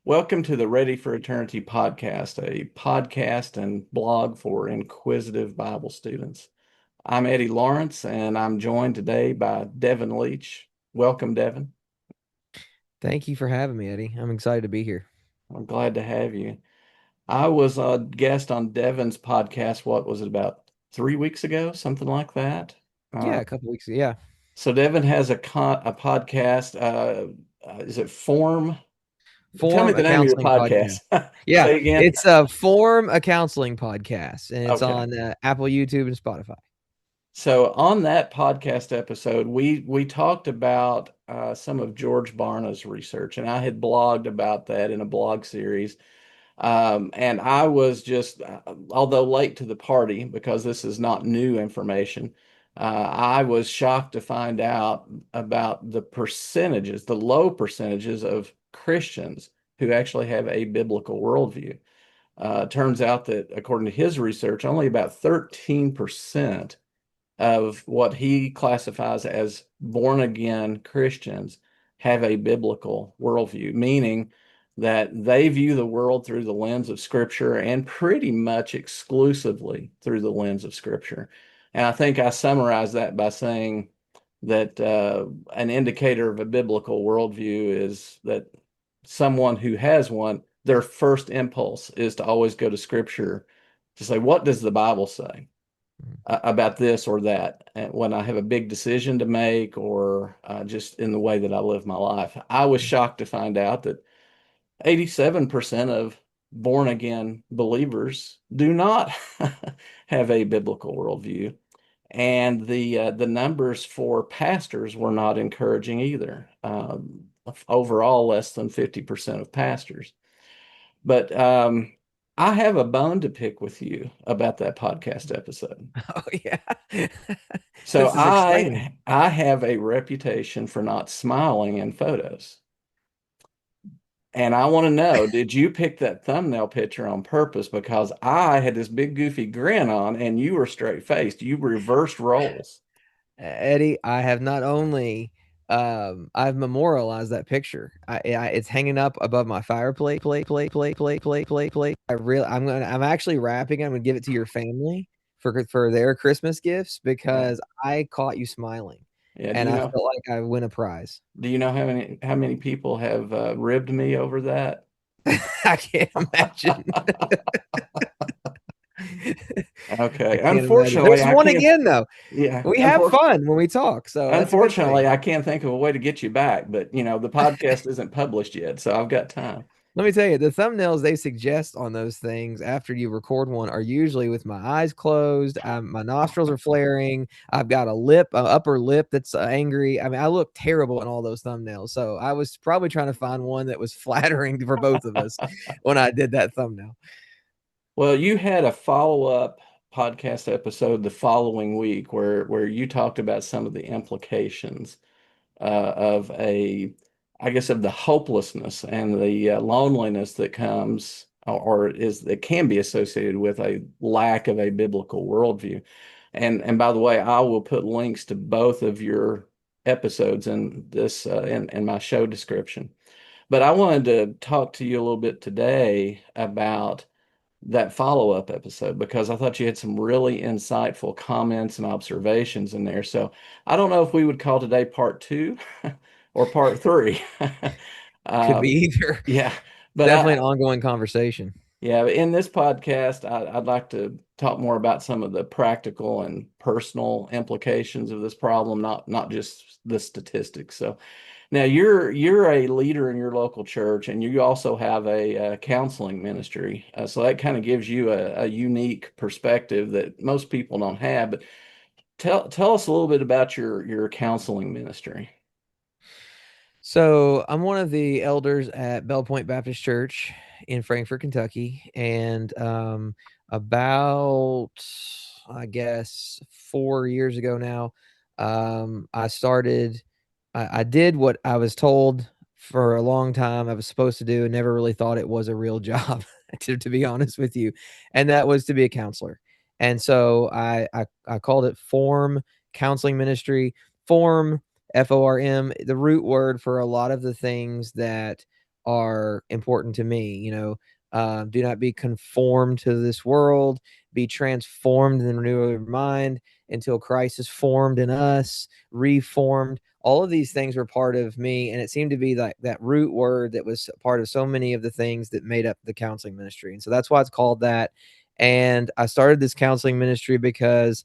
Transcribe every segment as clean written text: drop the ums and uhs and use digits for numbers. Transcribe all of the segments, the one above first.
Welcome to the Ready for Eternity podcast, a podcast and blog for inquisitive Bible students. I'm Eddie Lawrence, and I'm joined today by Devin Leitch. Welcome, Devin. Thank you for having me, Eddie. I'm excited to be here. I'm glad to have you. I was a guest on Devin's podcast. What was it, about 3 weeks ago? Something like that. Yeah, Uh, a couple weeks ago. Yeah. so Devin has a podcast. Is it Form? Tell me Form the a name of your counseling podcast. podcast. Yeah, Say again. it's a Form a counseling podcast, and it's Okay. on Apple, YouTube, and Spotify. So on that podcast episode, we talked about some of George Barna's research, and I had blogged about that in a blog series. And I was just, although late to the party because this is not new information, I was shocked to find out about the percentages, the low percentages of Christians who actually have a biblical worldview. Turns out that according to his research, only about 13% of what he classifies as born again Christians have a biblical worldview, meaning that they view the world through the lens of Scripture and pretty much exclusively through the lens of Scripture. And I think I summarized that by saying that an indicator of a biblical worldview is that someone who has one, their first impulse is to always go to Scripture to say, what does the Bible say about this or that when I have a big decision to make or just in the way that I live my life. I was shocked to find out that 87% of born again believers do not have a biblical worldview. And the numbers for pastors were not encouraging either. Overall, less than 50% of pastors. But I have a bone to pick with you about that podcast episode. Oh yeah, So this is exciting. I have a reputation for not smiling in photos. And I want to know, did you pick that thumbnail picture on purpose because I had this big goofy grin on and you were straight faced? You reversed roles. Eddie, I have not only I've memorialized that picture. It's hanging up above my fireplace. I'm actually wrapping it. I'm gonna give it to your family for their Christmas gifts Right. because I caught you smiling, Yeah, and I felt like I win a prize. do you know how many people have ribbed me over that? I can't imagine. I Okay. can't imagine. There's one again though. Yeah, We have fun when we talk, so that's a good unfortunately, thing. I can't think of a way to get you back, but the podcast isn't published yet, so I've got time. Let me tell you, the thumbnails they suggest on those things after you record one are usually with my eyes closed. My nostrils are flaring. I've got a upper lip that's angry. I mean, I look terrible in all those thumbnails. So I was probably trying to find one that was flattering for both of us when I did that thumbnail. Well, you had a follow-up podcast episode the following week where you talked about some of the implications of I guess, of the hopelessness and the loneliness that comes or is that can be associated with a lack of a biblical worldview. And by the way, I will put links to both of your episodes in this in my show description. But I wanted to talk to you a little bit today about that follow-up episode because I thought you had some really insightful comments and observations in there. So I don't know if we would call today part two or part three. Could be Um, either. yeah, It's but definitely an ongoing conversation. yeah, in this podcast, I'd like to talk more about some of the practical and personal implications of this problem, not just the statistics. So now you're a leader in your local church, and you also have a counseling ministry. So that kind of gives you a unique perspective that most people don't have. But tell us a little bit about your counseling ministry. So I'm one of the elders at Bell Point Baptist Church in Frankfort, Kentucky, and about I guess 4 years ago now, I started. I did what I was told for a long time I was supposed to do, and never really thought it was a real job, to be honest with you, and that was to be a counselor. And so I called it Form Counseling Ministry. Form FORM, the root word for a lot of the things that are important to me. Do not be conformed to this world, be transformed in the renewal of your mind until Christ is formed in us, reformed. All of these things were part of me, and it seemed to be like that root word that was part of so many of the things that made up the counseling ministry. And so that's why it's called that. And I started this counseling ministry because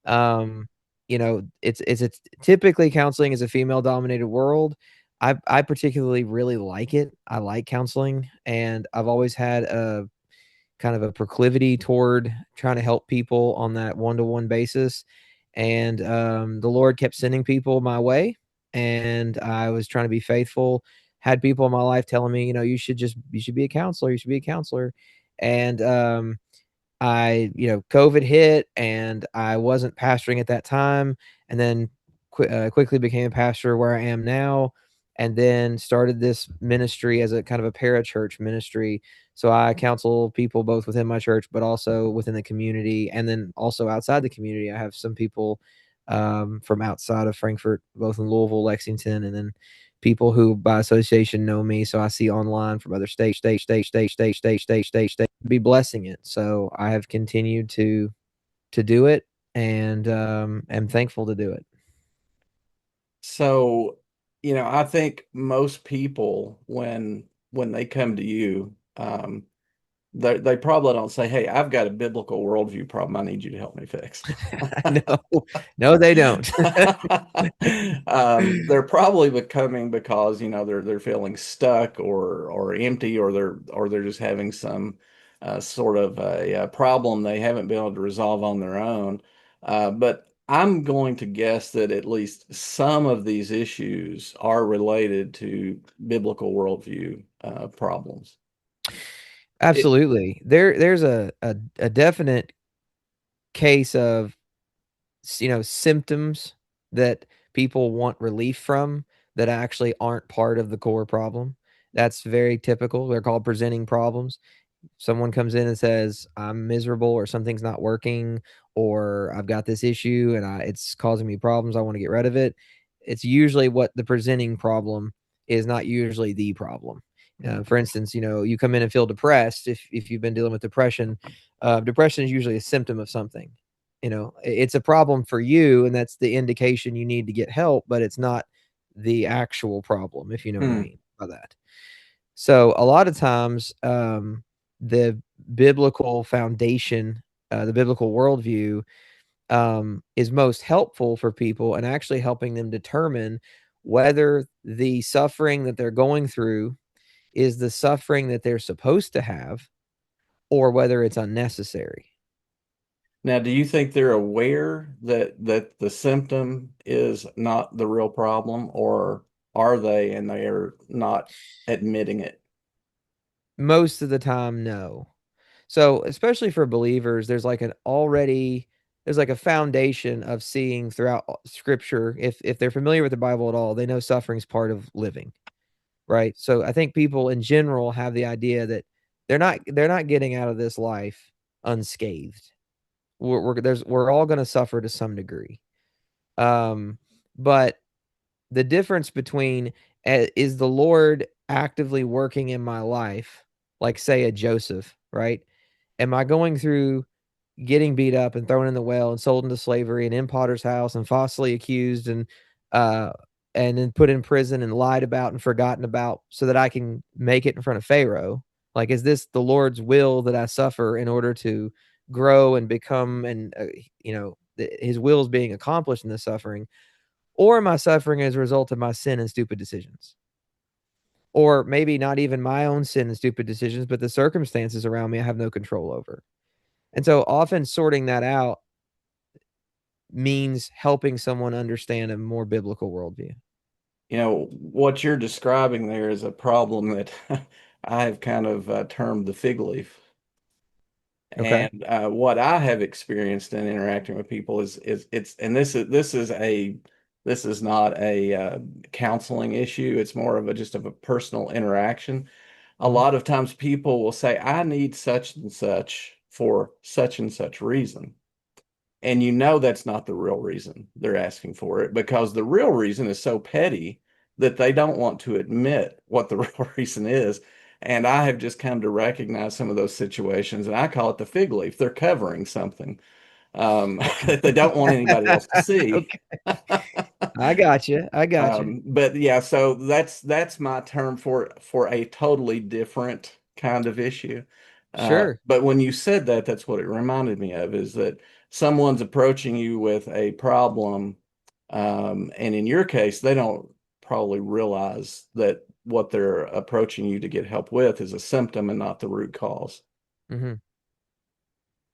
um it's typically counseling is a female dominated world. I particularly really like it. I like counseling, and I've always had a kind of a proclivity toward trying to help people on that one-to-one basis. And the Lord kept sending people my way, and I was trying to be faithful. Had people in my life telling me, you should be a counselor, you should be a counselor. And COVID hit and I wasn't pastoring at that time. And then quickly became a pastor where I am now. And then started this ministry as a kind of a parachurch ministry. So I counsel people both within my church, but also within the community. And then also outside the community, I have some people from outside of Frankfurt, both in Louisville, Lexington, and then people who by association know me. So I see online from other states, be blessing it. So I have continued to do it, and am thankful to do it. So, I think most people when they come to you, they probably don't say, "Hey, I've got a biblical worldview problem. I need you to help me fix." No, no, they don't. They're probably becoming because they're feeling stuck or empty or they're just having some sort of a problem they haven't been able to resolve on their own. But I'm going to guess that at least some of these issues are related to biblical worldview problems. It, Absolutely. There's a definite case of symptoms that people want relief from that actually aren't part of the core problem. That's very typical. They're called presenting problems. Someone comes in and says, I'm miserable or something's not working or I've got this issue and it's causing me problems. I want to get rid of it. It's usually what the presenting problem is, not usually the problem. For instance, you come in and feel depressed. If you've been dealing with depression, depression is usually a symptom of something. It's a problem for you, and that's the indication you need to get help, but it's not the actual problem, if you know what I hmm. mean by that. So a lot of times, the biblical foundation, the biblical worldview, is most helpful for people and actually helping them determine whether the suffering that they're going through is the suffering that they're supposed to have or whether it's unnecessary. Now, do you think they're aware that the symptom is not the real problem, or are they and they are not admitting it? Most of the time, no. So, especially for believers, there's like a foundation of seeing throughout scripture. If they're familiar with the Bible at all, they know suffering is part of living, right? So I think people in general have the idea that they're not getting out of this life unscathed. We're all going to suffer to some degree. But the difference between is the Lord actively working in my life, like say a Joseph, right? Am I going through getting beat up and thrown in the well and sold into slavery and in Potter's house and falsely accused uh and then put in prison and lied about and forgotten about so that I can make it in front of Pharaoh? Like, is this the Lord's will that I suffer in order to grow and become and his will is being accomplished in the suffering? Or am I suffering as a result of my sin and stupid decisions? Or maybe not even my own sin and stupid decisions, but the circumstances around me I have no control over. And so often sorting that out means helping someone understand a more biblical worldview. What you're describing there is a problem that I've kind of termed the fig leaf. Okay. And what I have experienced in interacting with people is it's and this is not a counseling issue. It's more of a just of a personal interaction. A Hmm. lot of times people will say, "I need such and such for such and such reason." And that's not the real reason they're asking for it because the real reason is so petty that they don't want to admit what the real reason is. And I have just come to recognize some of those situations, and I call it the fig leaf. They're covering something that they don't want anybody else to see. Okay. I got you. I got you. But yeah, so that's my term for a totally different kind of issue. Sure. But when you said that, that's what it reminded me of, is that someone's approaching you with a problem, and in your case, they don't probably realize that what they're approaching you to get help with is a symptom and not the root cause. Hmm.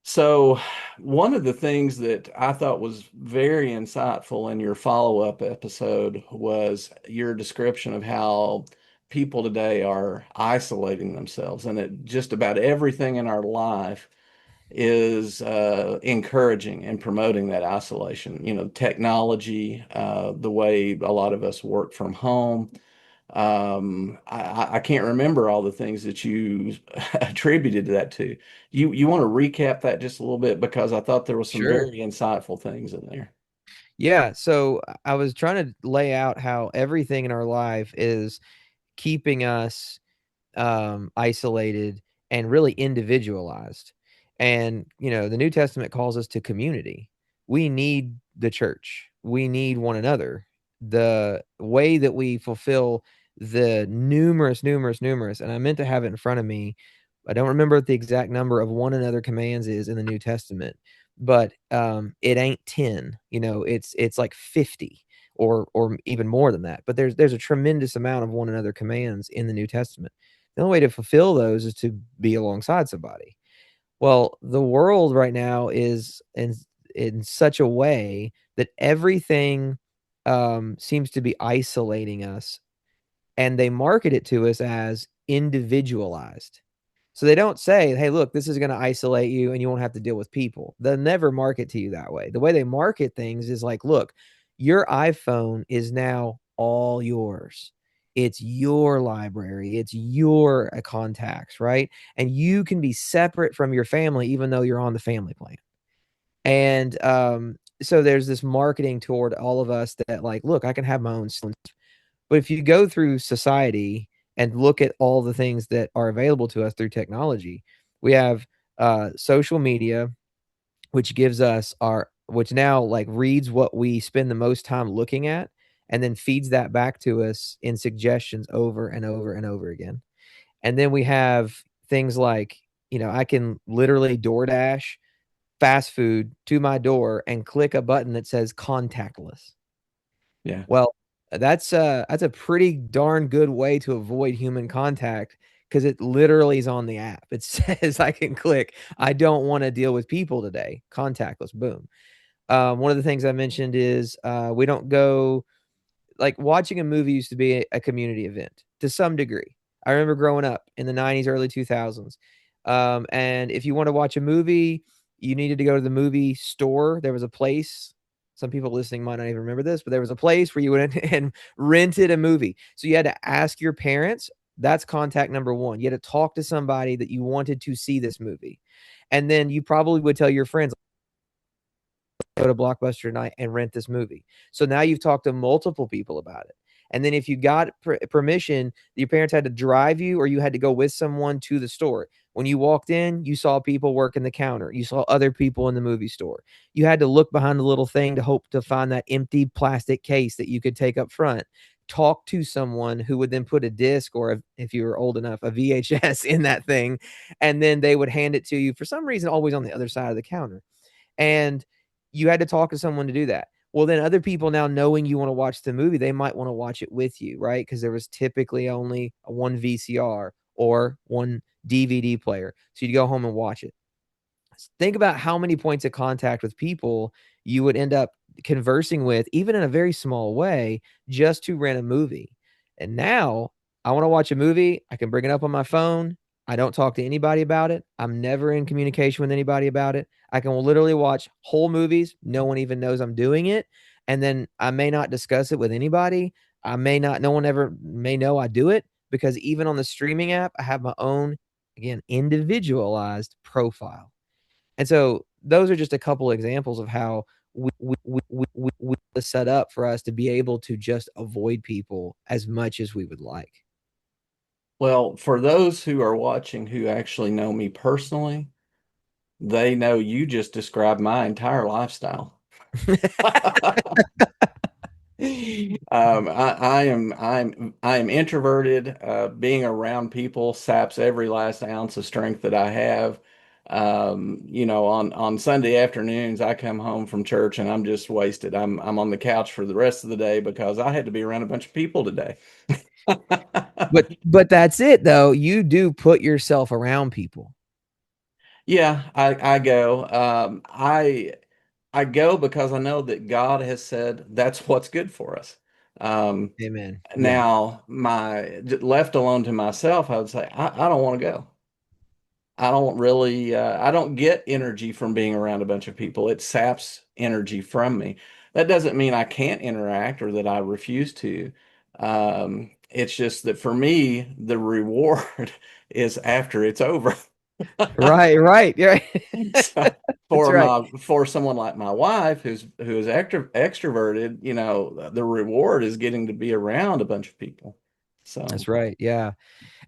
So, one of the things that I thought was very insightful in your follow-up episode was your description of how people today are isolating themselves, and that just about everything in our life is encouraging and promoting that isolation. You know, technology, the way a lot of us work from home. I can't remember all the things that you attributed that to. You want to recap that just a little bit, because I thought there was some Sure. very insightful things in there. Yeah. So I was trying to lay out how everything in our life is keeping us isolated and really individualized. And, the New Testament calls us to community. We need the church, we need one another. The way that we fulfill the numerous, and I meant to have it in front of me. I don't remember what the exact number of one another commands is in the New Testament, but it ain't 10, it's like 50 or even more than that. But there's a tremendous amount of one another commands in the New Testament. The only way to fulfill those is to be alongside somebody. Well, the world right now is in such a way that everything seems to be isolating us, and they market it to us as individualized. So they don't say, hey, look, this is going to isolate you and you won't have to deal with people. They'll never market to you that way. The way they market things is like, look, your iPhone is now all yours. It's your library, it's your contacts, right? And you can be separate from your family, even though you're on the family plan. And so there's this marketing toward all of us that, like, look, I can have my own. But if you go through society and look at all the things that are available to us through technology, we have social media, which gives us which now like reads what we spend the most time looking at and then feeds that back to us in suggestions over and over and over again. And then we have things like, I can literally DoorDash fast food to my door and click a button that says contactless. Yeah. Well, that's a pretty darn good way to avoid human contact, because it literally is on the app. It says I can click, I don't want to deal with people today. Contactless, boom. One of the things I mentioned is we don't go, like, watching a movie used to be a community event to some degree. I remember growing up in the 90s, early 2000s. And if you want to watch a movie, you needed to go to the movie store. There was a place. Some people listening might not even remember this, but there was a place where you went and rented a movie. So you had to ask your parents. That's contact number one. You had to talk to somebody that you wanted to see this movie. And then you probably would tell your friends, go to Blockbuster tonight and rent this movie. So now you've talked to multiple people about it. And then if you got permission, your parents had to drive you or you had to go with someone to the store. When you walked in, you saw people working the counter. You saw other people in the movie store. You had to look behind the little thing to hope to find that empty plastic case that you could take up front. Talk to someone who would then put a disc or, if you were old enough, a VHS in that thing. And then they would hand it to you, for some reason, always on the other side of the counter. And you had to talk to someone to do that. Well, then other people, now knowing you want to watch the movie, they might want to watch it with you, right? Because there was typically only one VCR or one DVD player. So you'd go home and watch it. Think about how many points of contact with people you would end up conversing with, even in a very small way, just to rent a movie. And now I want to watch a movie. I can bring it up on my phone. I don't talk to anybody about it. I'm never in communication with anybody about it. I can literally watch whole movies. No one even knows I'm doing it. And then I may not discuss it with anybody. I may not, no one ever may know I do it, because even on the streaming app, I have my own, again, individualized profile. And so those are just a couple examples of how we set up for us to be able to just avoid people as much as we would like. Well, for those who are watching who actually know me personally, they know you just described my entire lifestyle. I am introverted. Being around people saps every last ounce of strength that I have. On Sunday afternoons, I come home from church and I'm just wasted. I'm on the couch for the rest of the day because I had to be around a bunch of people today. But that's it though. You do put yourself around people. Yeah, I go. I go because I know that God has said that's what's good for us. Um, Amen. Yeah. Now, my left alone to myself, I would say I don't want to go. I don't really, I don't get energy from being around a bunch of people. It saps energy from me. That doesn't mean I can't interact or that I refuse to. It's just that for me, the reward is after it's over. Right, right. Yeah. So That's right. for someone like my wife who is extroverted, the reward is getting to be around a bunch of people. So That's right. Yeah.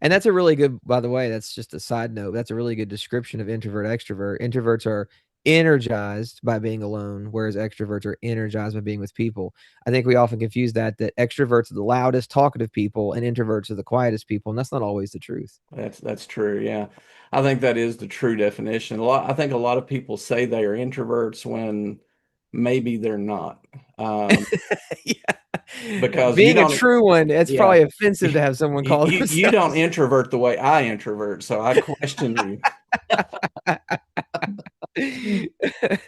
And that's a really good, by the way, that's just a side note. That's a really good description of introvert extrovert. Introverts are energized by being alone, whereas extroverts are energized by being with people. I think we often confuse that extroverts are the loudest, talkative people and introverts are the quietest people. And that's not always the truth. that's true. Yeah. I think that is the true definition. I think a lot of people say they are introverts when maybe they're not. Um, Yeah. because you Being a don't, true one, it's yeah, probably offensive to have someone call you don't themselves. introvert the way I introvert. So I question you.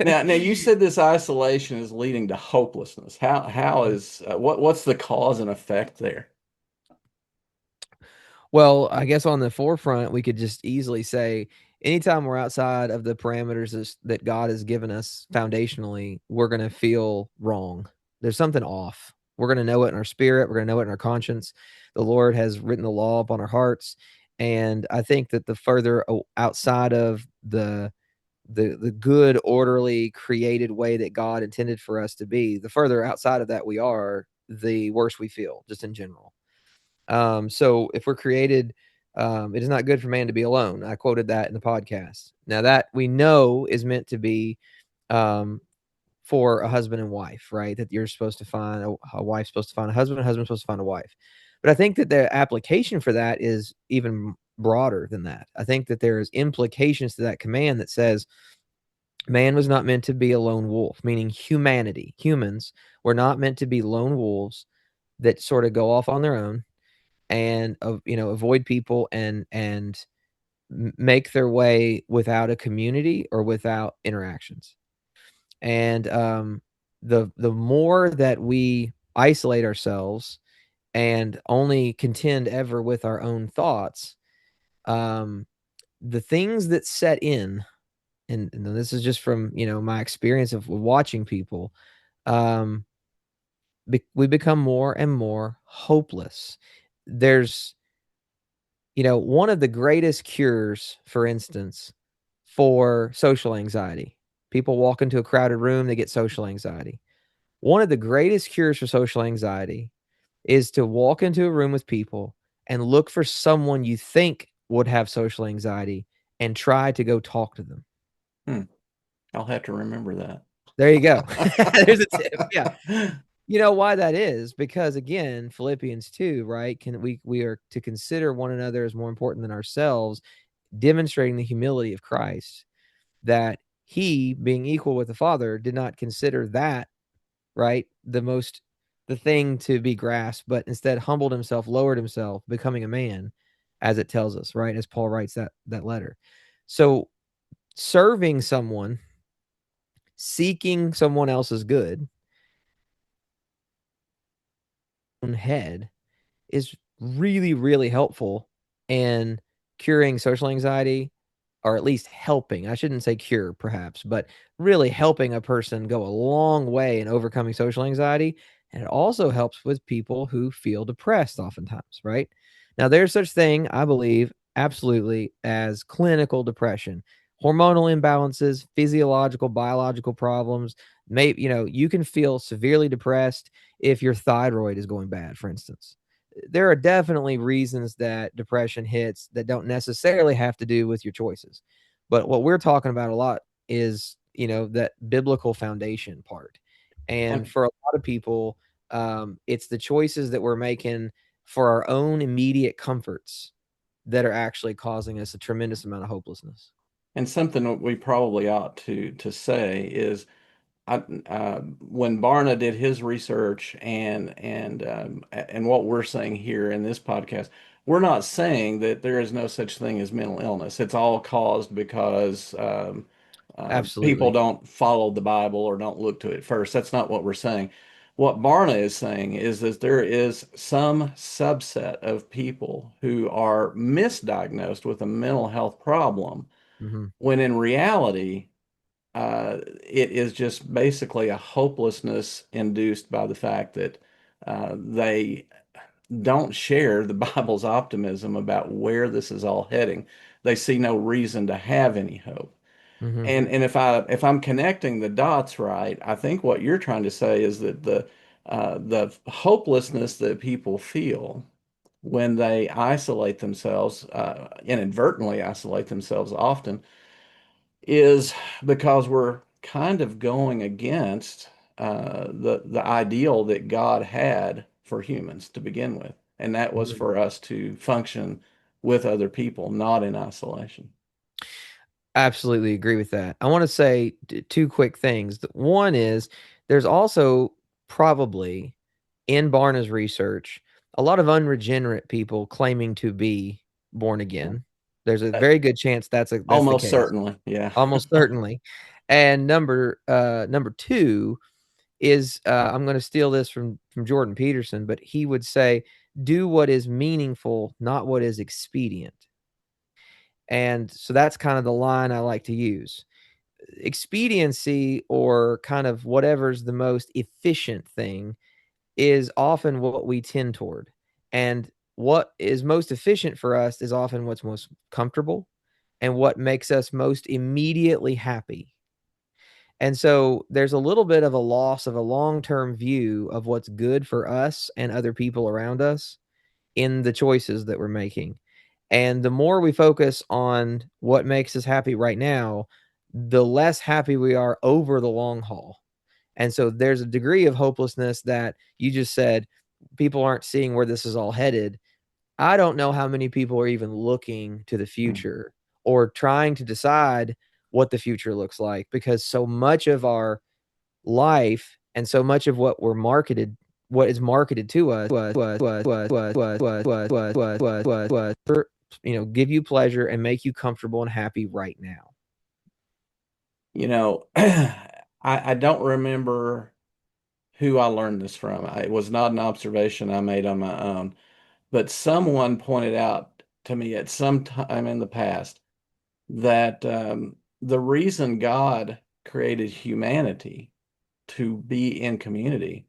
Now you said this isolation is leading to hopelessness. How is what's the cause and effect there? Well, I guess on the forefront, we could just easily say anytime we're outside of the parameters that God has given us foundationally, we're going to feel wrong. There's something off. We're going to know it in our spirit. We're going to know it in our conscience. The Lord has written the law upon our hearts. And I think that the further outside of the good, orderly, created way that God intended for us to be, the further outside of that we are, the worse we feel, just in general. So if we're created, it is not good for man to be alone. I quoted that in the podcast. Now that we know is meant to be um, for a husband and wife, right? That you're supposed to find a wife's supposed to find a husband's supposed to find a wife. But I think that the application for that is even broader than that. I think that there is implications to that command that says man was not meant to be a lone wolf, meaning humanity, humans were not meant to be lone wolves that sort of go off on their own and avoid people and make their way without a community or without interactions. And the more that we isolate ourselves and only contend ever with our own thoughts, um, the things that set in, and this is just from my experience of watching people, um, we become more and more hopeless. There's one of the greatest cures, for instance, for social anxiety. People walk into a crowded room, they get social anxiety. One of the greatest cures for social anxiety is to walk into a room with people and look for someone you think would have social anxiety and try to go talk to them. Hmm, I'll have to remember There you go. There's a tip. Yeah. that. You know why that is? Because again, Philippians 2, right? Can we are to consider one another as more important than ourselves, demonstrating the humility of Christ, that he, being equal with the Father, did not consider that, right, the thing to be grasped, but instead humbled himself, lowered himself, becoming a man, as it tells us, right? As Paul writes that letter. So serving someone, seeking someone else's good, own head is really, really helpful in curing social anxiety, or at least helping. I shouldn't say cure, perhaps, but really helping a person go a long way in overcoming social anxiety. And it also helps with people who feel depressed oftentimes, right? Now, there's such thing, I believe, absolutely, as clinical depression. hormonal imbalances, physiological, biological problems. Maybe, you can feel severely depressed if your thyroid is going bad, for instance. There are definitely reasons that depression hits that don't necessarily have to do with your choices. But what we're talking about a lot is, that biblical foundation part. And And for a lot of people, it's the choices that we're making for our own immediate comforts that are actually causing us a tremendous amount of hopelessness. and something that we probably ought to say is when Barna did his research and what we're saying here in this podcast, we're not saying that there is no such thing as mental illness. It's all caused because people Absolutely. don't follow the Bible or don't look to it first. That's not what we're saying. What Barna is saying is that there is some subset of people who are misdiagnosed with a mental health problem, Hmm. when in reality, it is just basically a hopelessness induced by the fact that they don't share the Bible's optimism about where this is all heading. They see no reason to have any hope. Hmm. And if I'm connecting the dots right, I think what you're trying to say is that the hopelessness that people feel when they isolate themselves, inadvertently isolate themselves often, is because we're kind of going against the ideal that God had for humans to begin with, and that was Hmm. for us to function with other people, not in isolation. Absolutely agree with that. I want to say two quick things. One is there's also probably in Barna's research a lot of unregenerate people claiming to be born Yeah. again. There's a Uh, very good chance that's the Almost case. certainly, yeah. Almost certainly. And number two is I'm going to steal this from Jordan Peterson, but he would say, "Do what is meaningful, not what is expedient." And so that's kind of the line I like to use. Expediency, or kind of whatever's the most efficient thing, is often what we tend toward. And what is most efficient for us is often what's most comfortable and what makes us most immediately happy. And so there's a little bit of a loss of a long-term view of what's good for us and other people around us in the choices that we're making. And the more we focus on what makes us happy right now, the less happy we are over the long haul. And so there's a degree of hopelessness that you just said people aren't seeing where this is all headed. I don't know how many people are even looking to the Mm. future or trying to decide what the future looks like, because so much of our life and so much of what is marketed to us give you pleasure and make you comfortable and happy right now. You know, I don't remember who I learned this from. It was not an observation I made on my own, but someone pointed out to me at some time in the past that the reason God created humanity to be in community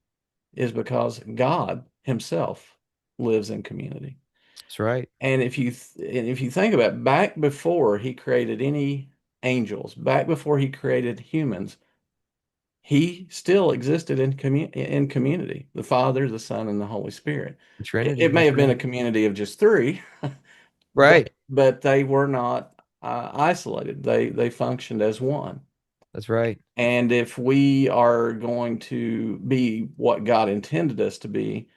is because God himself lives in community. That's right. And if you think about it, back before he created any angels, back before he created humans, he still existed in community, the Father, the Son, and the Holy Spirit. The It Trinity. may That's have been a right. community of just three, Right. but they were not isolated. They functioned as one. That's right. And if we are going to be what God intended us to be,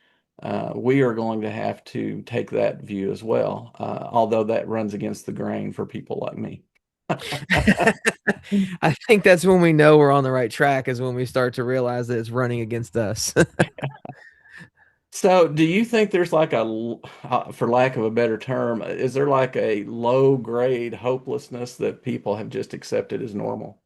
we are going to have to take that view as well, although that runs against the grain for people like me. I think that's when we know we're on the right track, is when we start to realize that it's running against us. So, do you think there's like for lack of a better term, is there like a low grade hopelessness that people have just accepted as normal?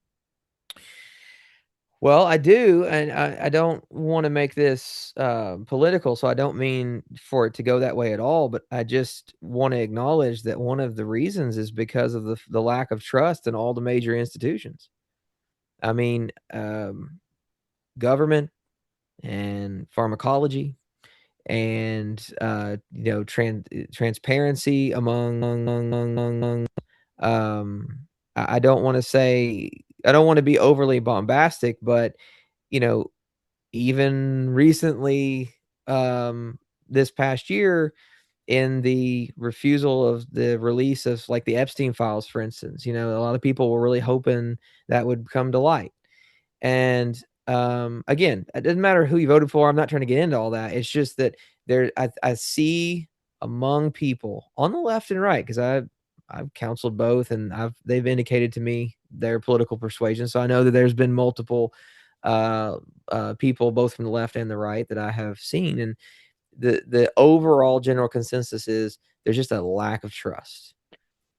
Well, I do, and I don't want to make this political, so I don't mean for it to go that way at all. But I just want to acknowledge that one of the reasons is because of the lack of trust in all the major institutions. I mean, government and pharmacology, and transparency among um, I don't want to say, I don't want to be overly bombastic, but you know, even recently, this past year, in the refusal of the release of like the Epstein files, for instance, a lot of people were really hoping that would come to light. And again, it doesn't matter who you voted for. I'm not trying to get into all that. It's just that I see among people on the left and right, because I've counseled both, and they've indicated to me their political persuasion. So I know that there's been multiple people, both from the left and the right, that I have seen, and the overall general consensus is there's just a lack of trust.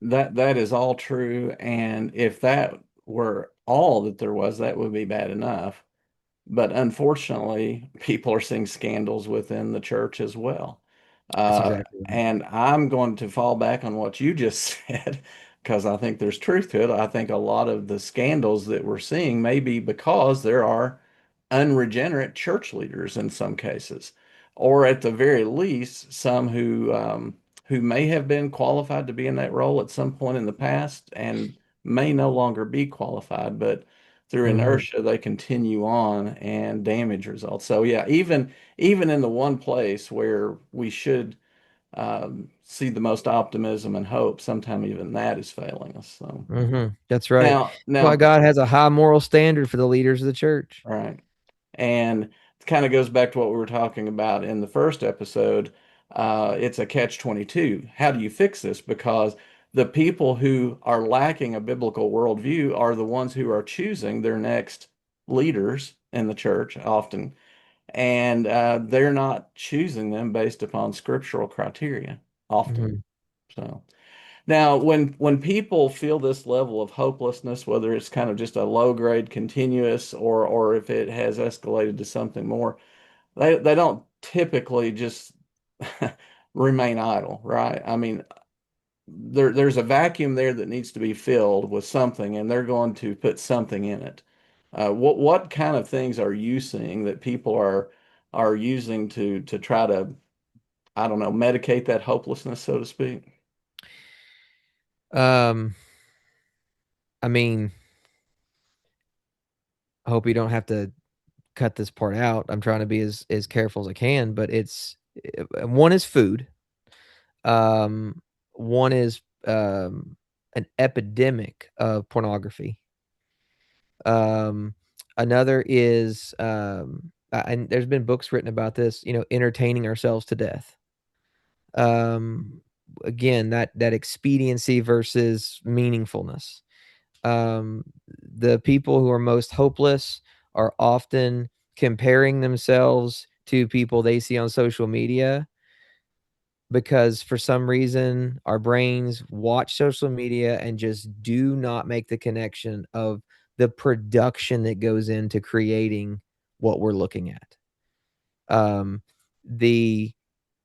That is all true, and if that were all that there was, that would be bad enough. But unfortunately, people are seeing scandals within the church as well. That's exactly right. And I'm going to fall back on what you just said because I think there's truth to it. I think a lot of the scandals that we're seeing may be because there are unregenerate church leaders in some cases, or at the very least, some who may have been qualified to be in that role at some point in the past and may no longer be qualified, but through Mm-hmm. inertia they continue on and damage results. So yeah, even in the one place where we should see the most optimism and hope, sometimes even that is failing us. So Mm-hmm. That's right. That's why now, God has a high moral standard for the leaders of the church. right. And it kind of goes back to what we were talking about in the first episode. It's a catch-22. How do you fix this? Because the people who are lacking a biblical worldview are the ones who are choosing their next leaders in the church often, and they're not choosing them based upon scriptural criteria often. Mm-hmm. So now, when people feel this level of hopelessness, whether it's kind of just a low grade continuous or if it has escalated to something more, they don't typically just remain idle, right? I mean, there's a vacuum there that needs to be filled with something, and they're going to put something in it. What kind of things are you seeing that people are using to try to, I don't know, medicate that hopelessness, so to speak? Um, I mean, I hope you don't have to cut this part out. I'm trying to be as careful as I can, but one is food. Um, one is an epidemic of pornography. Um, Another is and there's been books written about this, entertaining ourselves to death. Um, Again, that expediency versus meaningfulness. Um, the people who are most hopeless are often comparing themselves to people they see on social media, because for some reason our brains watch social media and just do not make the connection of the production that goes into creating what we're looking at. The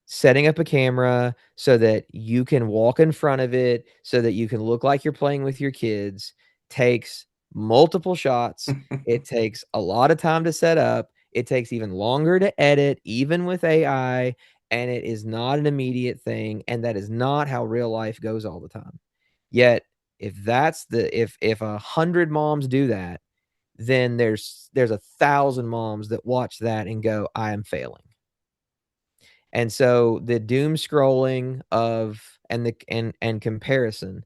setting up a camera so that you can walk in front of it, so that you can look like you're playing with your kids, takes multiple shots. It takes a lot of time to set up. It takes even longer to edit, even with AI, and it is not an immediate thing. And that is not how real life goes all the time. Yet, if 100 moms do that, then there's 1,000 moms that watch that and go, I am failing. And so the doom scrolling of and the and comparison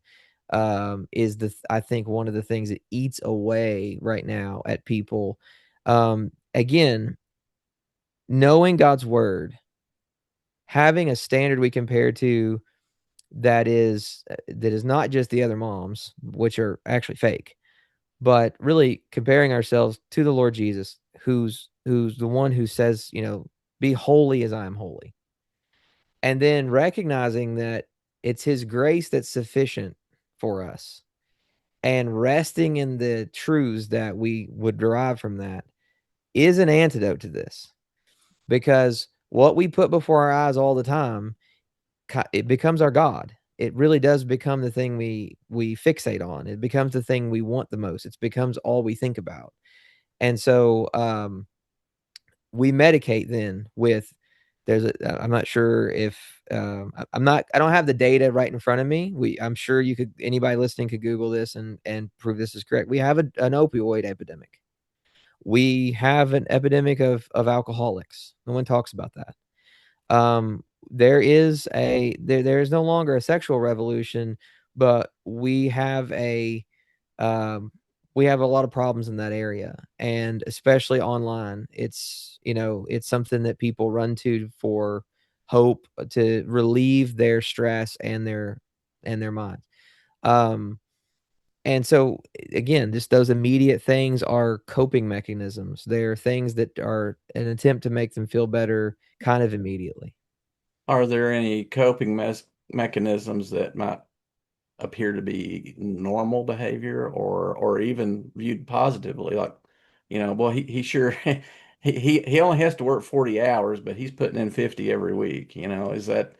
is I think one of the things that eats away right now at people. Again, knowing God's word, having a standard we compare to that is not just the other moms, which are actually fake, but really comparing ourselves to the Lord Jesus, who's the one who says, be holy as I am holy. And then recognizing that it's his grace that's sufficient for us, and resting in the truths that we would derive from that is an antidote to this, because what we put before our eyes all the time, it becomes our God. It really does become the thing we fixate on. It becomes the thing we want the most. It becomes all we think about. And so we medicate then with I'm not sure if I don't have the data right in front of me. I'm sure anybody listening could Google this and prove this is correct. We have an opioid epidemic. We have an epidemic of alcoholics. No one talks about that. There is no longer a sexual revolution, but um, we have a lot of problems in that area, and especially online. It's something that people run to for hope, to relieve their stress and their minds. Um, and so again, just those immediate things are coping mechanisms. They're things that are an attempt to make them feel better kind of immediately. Are there any coping mechanisms that might appear to be normal behavior or even viewed positively? Like, well, he sure he only has to work 40 hours, but he's putting in 50 every week. Is that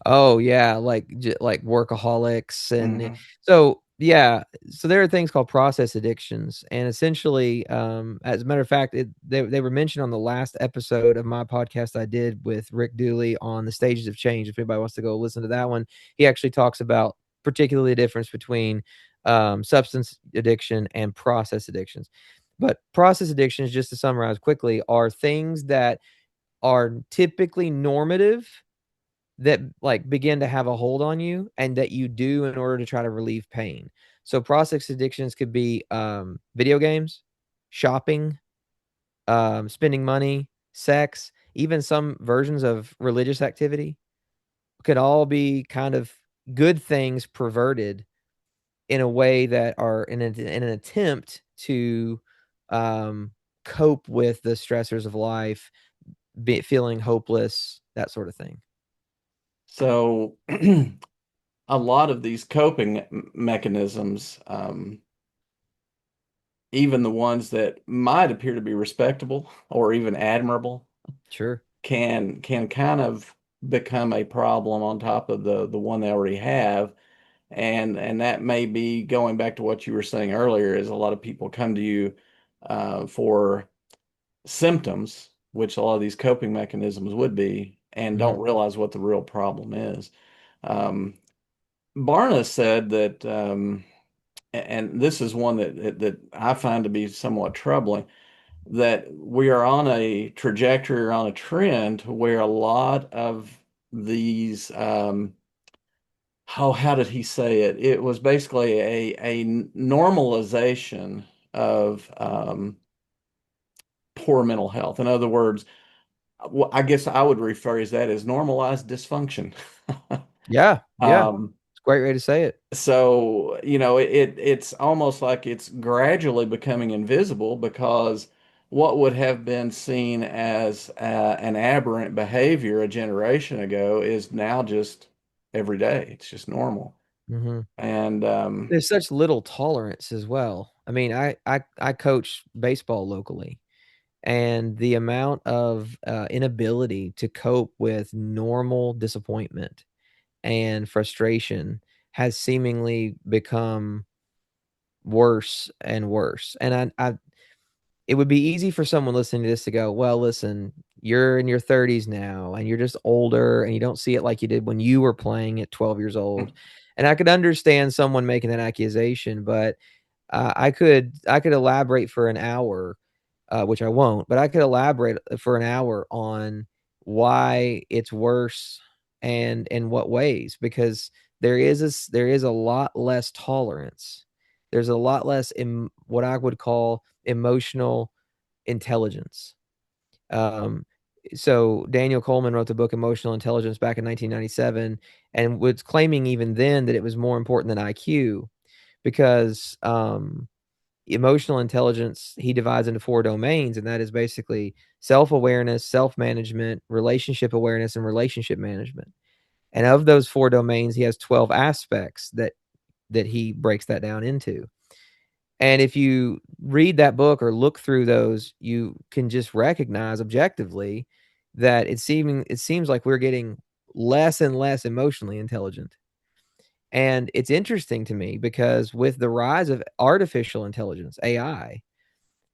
Oh yeah, like workaholics, and mhm. so yeah, so there are things called process addictions, and essentially, as a matter of fact, they were mentioned on the last episode of my podcast I did with Rick Dooley on the stages of change. If anybody wants to go listen to that one, he actually talks about particularly the difference between substance addiction and process addictions. But process addictions, just to summarize quickly, are things that are typically normative, that like begin to have a hold on you and that you do in order to try to relieve pain. So process addictions could be video games, shopping, spending money, sex, even some versions of religious activity could all be kind of good things perverted in a way that are in an attempt to um, cope with the stressors of life, feeling hopeless, that sort of thing. So a lot of these coping mechanisms, even the ones that might appear to be respectable or even admirable, Sure. can kind of become a problem on top of the one they already have. And that may be going back to what you were saying earlier, is a lot of people come to you for symptoms, which a lot of these coping mechanisms would be, and Hmm. don't realize what the real problem is. Um, Barna said that, and this is one that I find to be somewhat troubling, that we are on a trajectory or on a trend where a lot of these, how did he say it? It was basically a normalization of poor mental health. In other words, I guess I would rephrase that as normalized dysfunction. Yeah, yeah. Um, It's a great way to say it. so, it's almost like it's gradually becoming invisible, because what would have been seen as an aberrant behavior a generation ago is now just every day. It's just normal. Mhm. And There's such little tolerance as well. I mean, I coach baseball locally, and the amount of, inability to cope with normal disappointment and frustration has seemingly become worse and worse, and it would be easy for someone listening to this to go, "Well, listen, you're in your 30s now, and you're just older, and you don't see it like you did when you were playing at 12 years old." And I could understand someone making that accusation, but I could elaborate for an hour, which I won't, but I could elaborate for an hour on why it's worse and in what ways, because there is a lot less tolerance. There's a lot less what I would call emotional intelligence. Um, so Daniel Coleman wrote the book Emotional Intelligence back in 1997, and was claiming even then that it was more important than IQ, because emotional intelligence he divides into four domains, and that is basically self-awareness, self-management, relationship awareness, and relationship management. And of those four domains, he has 12 aspects that he breaks that down into. And if you read that book or look through those, you can just recognize objectively that it seems like we're getting less and less emotionally intelligent. And it's interesting to me because with the rise of artificial intelligence, AI,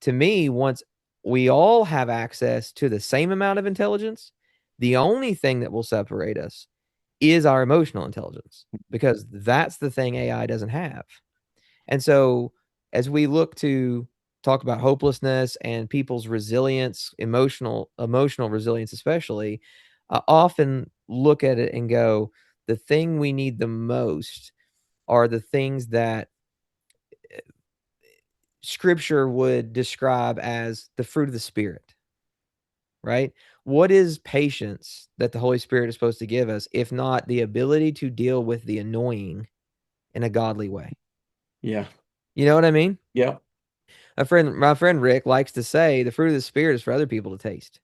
to me, once we all have access to the same amount of intelligence, The only thing that will separate us is our emotional intelligence, because that's the thing AI doesn't have. And so, as we look to talk about hopelessness and people's resilience, emotional resilience especially, I often look at it and go, the thing we need the most are the things that scripture would describe as the fruit of the spirit, right? What is patience that the Holy Spirit is supposed to give us, if not the ability to deal with the annoying in a godly way? Yeah. You know what I mean? Yeah. My friend Rick likes to say the fruit of the spirit is for other people to taste.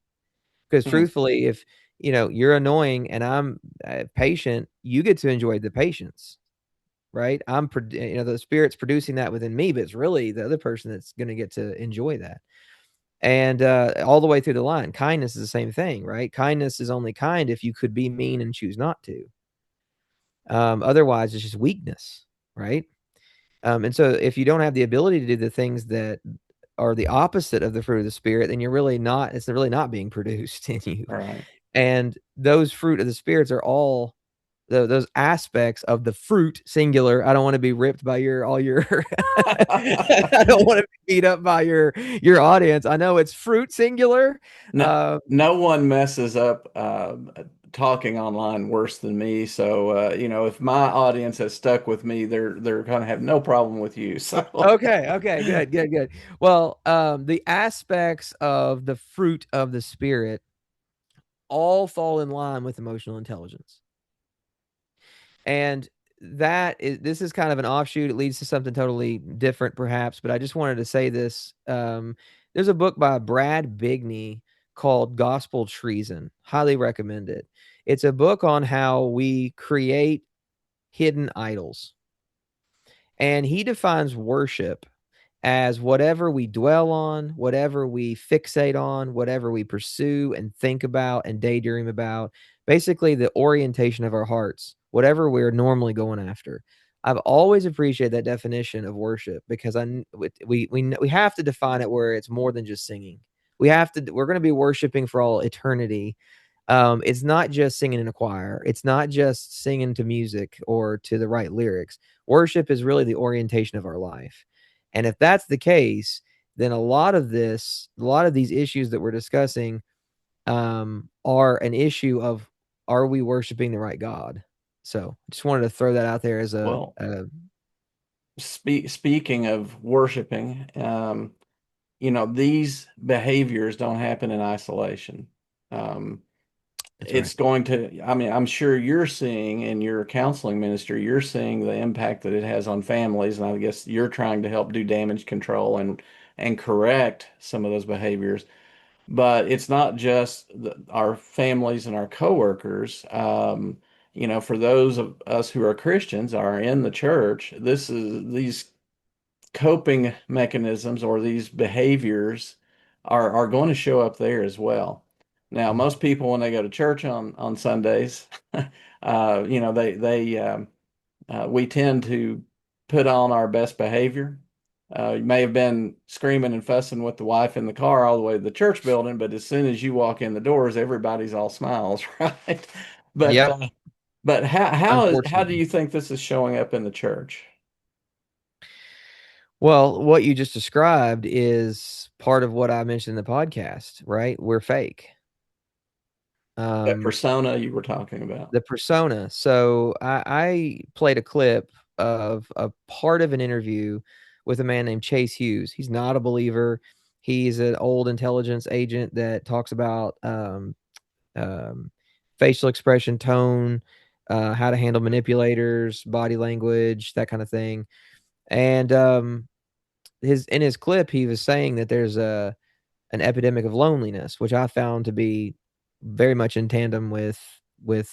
Because Mm. truthfully, if you're annoying and I'm patient, you get to enjoy the patience, right? The spirit's producing that within me, but it's really the other person that's going to get to enjoy that. And all the way through the line, kindness is the same thing, right? Kindness is only kind if you could be mean and choose not to. Otherwise, it's just weakness, right? And so if you don't have the ability to do the things that are the opposite of the fruit of the spirit, then it's really not being produced in you. All right. And those fruit of the spirits are all those aspects of the fruit singular. I don't want to be ripped by all your I don't want to be beat up by your audience. I know it's fruit singular. No, Uh, no one messes up talking online worse than me. So if my audience has stuck with me, they're gonna have no problem with you. So okay, good. Well, the aspects of the fruit of the spirit all fall in line with emotional intelligence. And this is kind of an offshoot. It leads to something totally different, perhaps, but I just wanted to say this. There's a book by Brad Bigney called Gospel Treason. Highly recommend it. It's a book on how we create hidden idols. And he defines worship as whatever we dwell on, whatever we fixate on, whatever we pursue and think about and daydream about, basically the orientation of our hearts, whatever we're normally going after. I've always appreciated that definition of worship, because we have to define it where it's more than just singing. We're going to be worshiping for all eternity. It's not just singing in a choir. It's not just singing to music or to the right lyrics. Worship is really the orientation of our life. And if that's the case, then a lot of these issues that we're discussing are an issue of, are we worshiping the right God? So just wanted to throw that out there as well, a speaking of worshiping, these behaviors don't happen in isolation. Um, that's right. it's going to, I mean, I'm sure you're seeing in your counseling ministry, you're seeing the impact that it has on families. And I guess you're trying to help do damage control and correct some of those behaviors. But it's not just our families and our coworkers. For those of us who are Christians, are in the church, these coping mechanisms or these behaviors are going to show up there as well. Now, Mhm. most people when they go to church on Sundays, we tend to put on our best behavior. You may have been screaming and fussing with the wife in the car all the way to the church building, but as soon as you walk in the doors, everybody's all smiles, right? But Yep, uh, but how do unfortunately. you think this is showing up in the church? Well, what you just described is part of what I mentioned in the podcast, right? We're fake. That Um, persona you were talking about. the persona. So I played a clip of a part of an interview with a man named Chase Hughes. He's not a believer. He's an old intelligence agent that talks about um, facial expression, tone, how to handle manipulators, body language, that kind of thing. And his in his clip, he was saying that there's an epidemic of loneliness, which I found to be very much in tandem with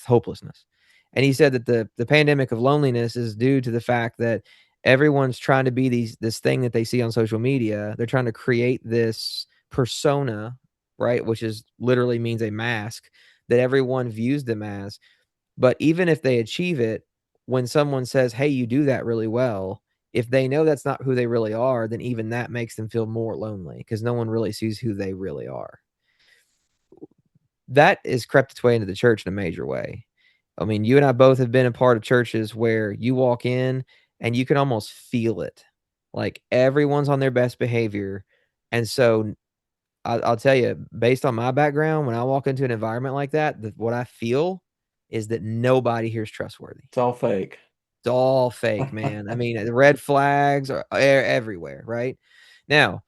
hopelessness. And he said that the pandemic of loneliness is due to the fact that everyone's trying to be this thing that they see on social media. They're trying to create this persona, right, which is literally means a mask that everyone views them as. But even if they achieve it, when someone says, "Hey, you do that really well," if they know that's not who they really are, then even that makes them feel more lonely because no one really sees who they really are. that has crept its way into the church in a major way. I mean, you and I both have been a part of churches where you walk in and you can almost feel it. Like everyone's on their best behavior. And so I'll tell you, based on my background, when I walk into an environment like that, what I feel is that nobody here is trustworthy. It's all fake. It's all fake, man. I mean, the red flags are everywhere, right? Now,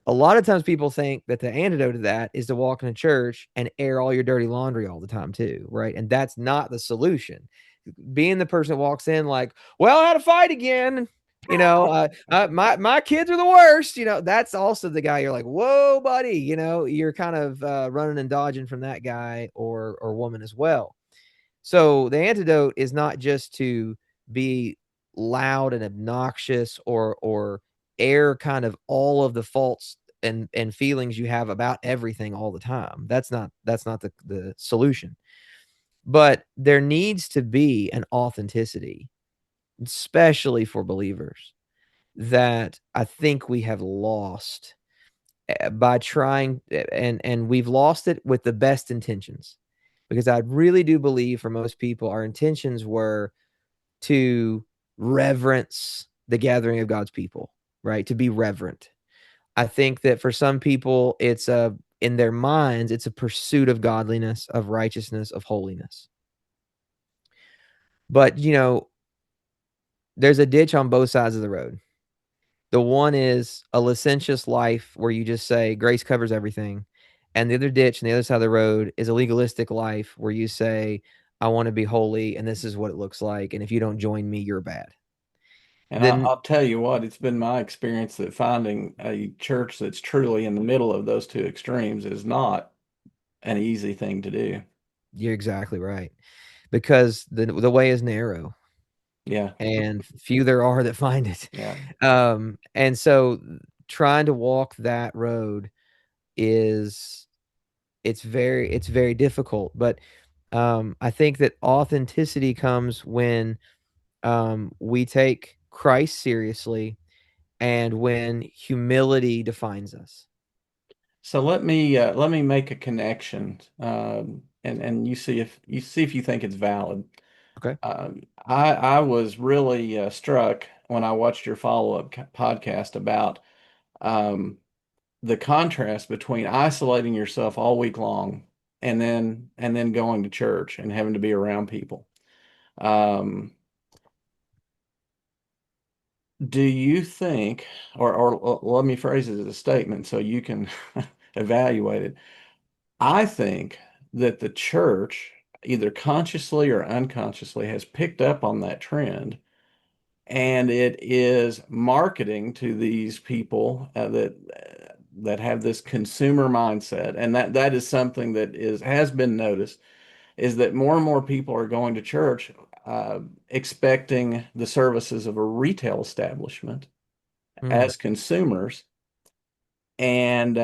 a lot of times people think that the antidote to that is to walk in a church and air all your dirty laundry all the time, too, right? And that's not the solution. Being the person that walks in like, well, I had a fight again. My kids are the worst. That's also the guy you're like, whoa, buddy. You're kind of running and dodging from that guy or woman as well. So the antidote is not just to be loud and obnoxious or air kind of all of the faults and feelings you have about everything all the time. That's not the solution. But there needs to be an authenticity, especially for believers, that I think we have lost by trying, and we've lost it with the best intentions. Because I really do believe for most people, our intentions were to reverence the gathering of God's people, right? To be reverent. I think that for some people, in their minds, it's a pursuit of godliness, of righteousness, of holiness. But, there's a ditch on both sides of the road. The one is a licentious life where you just say grace covers everything. And the other ditch on the other side of the road is a legalistic life where you say, I want to be holy and this is what it looks like. And if you don't join me, you're bad. And Then I'll tell you what, it's been my experience that finding a church that's truly in the middle of those two extremes is not an easy thing to do. you're exactly right. Because the way is narrow Yeah, and few there are that find it. yeah. And so trying to walk that road is it's very difficult. But I think that authenticity comes when we take Christ seriously and when humility defines us. So let me make a connection, and you see if you think it's valid. Okay. I was really struck when I watched your follow-up podcast about um, the contrast between isolating yourself all week long and then going to church and having to be around people. Um, do you think, or let me phrase it as a statement so you can evaluate it. I think that the church, either consciously or unconsciously, has picked up on that trend, and it is marketing to these people that have this consumer mindset, and that is something that has been noticed, is that more and more people are going to church expecting the services of a retail establishment Hmm. as consumers and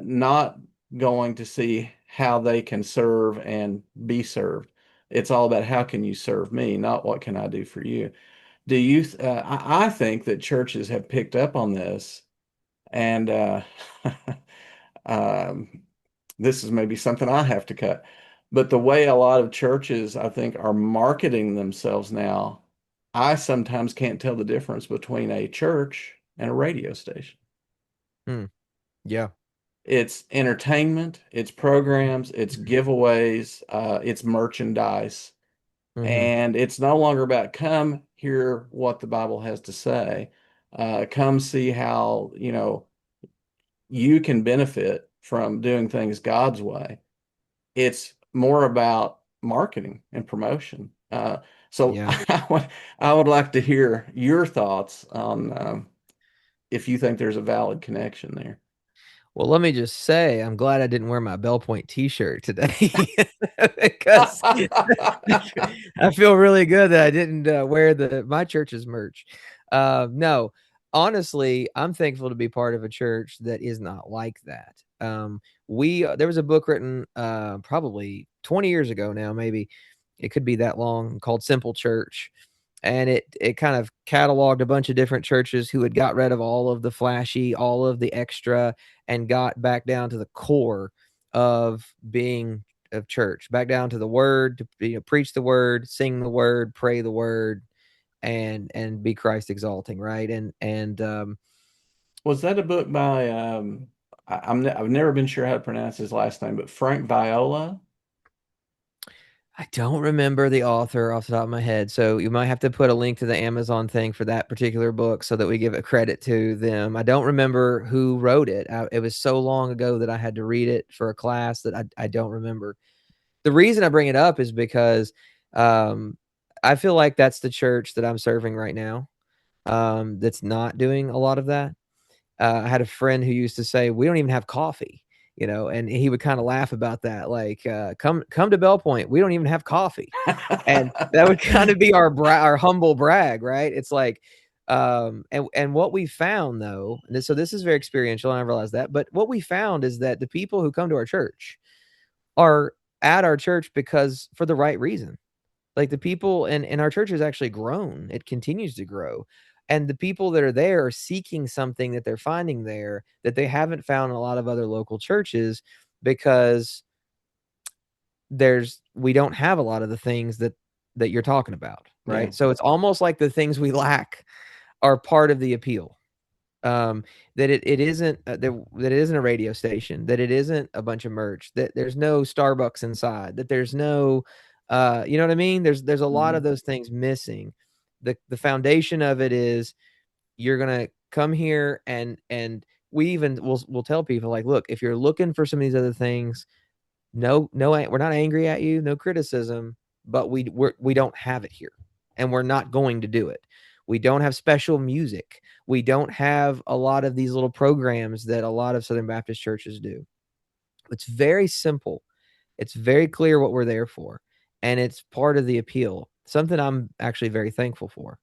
not going to see how they can serve and be served. It's all about how can you serve me, not what can I do for you. I think that churches have picked up on this, and um, this is maybe something I have to cut. But the way a lot of churches, I think, are marketing themselves now, I sometimes can't tell the difference between a church and a radio station. Hmm. Yeah. It's entertainment, it's programs, it's giveaways, it's merchandise, Hmm. and it's no longer about come hear what the Bible has to say, come see how you can benefit from doing things God's way. It's more about marketing and promotion. So Yeah. I would like to hear your thoughts on if you think there's a valid connection there. Well, let me just say, I'm glad I didn't wear my Bell Point t-shirt today because I feel really good that I didn't wear my church's merch. No, honestly, I'm thankful to be part of a church that is not like that. We there was a book written probably 20 years ago now, maybe it could be that long, called Simple Church, and it kind of cataloged a bunch of different churches who had got rid of all of the flashy, all of the extra, and got back down to the core of being of church, back down to the word, to preach the word, sing the word, pray the word, and be Christ exalting, right? And Was that a book by I've never been sure how to pronounce his last name, but Frank Viola? I don't remember the author off the top of my head, so you might have to put a link to the Amazon thing for that particular book so that we give it credit to them. I don't remember who wrote it. It was so long ago that I had to read it for a class that I don't remember. The reason I bring it up is because um, I feel like that's the church that I'm serving right now, that's not doing a lot of that. I had a friend who used to say, "We don't even have coffee," and he would kind of laugh about that. Like, come to Bell Point, we don't even have coffee, and that would kind of be our humble brag, right? It's like, and what we found though, and so this is very experiential, and I realize that, but what we found is that the people who come to our church are at our church because for the right reason. Like the people and our church has actually grown. It continues to grow. And the people that are there are seeking something that they're finding there that they haven't found in a lot of other local churches because we don't have a lot of the things that you're talking about, Yeah. right? So it's almost like the things we lack are part of the appeal. That it isn't that it isn't a radio station, that it isn't a bunch of merch, that there's no Starbucks inside, that there's no you know what I mean? There's a lot of Mhm. those things missing. The foundation of it is you're gonna come here and we even will tell people like, look, if you're looking for some of these other things, no, we're not angry at you, no criticism, but we don't have it here, and we're not going to do it. We don't have special music. We don't have a lot of these little programs that a lot of Southern Baptist churches do. It's very simple. It's very clear what we're there for, and it's part of the appeal. Something I'm actually very thankful for.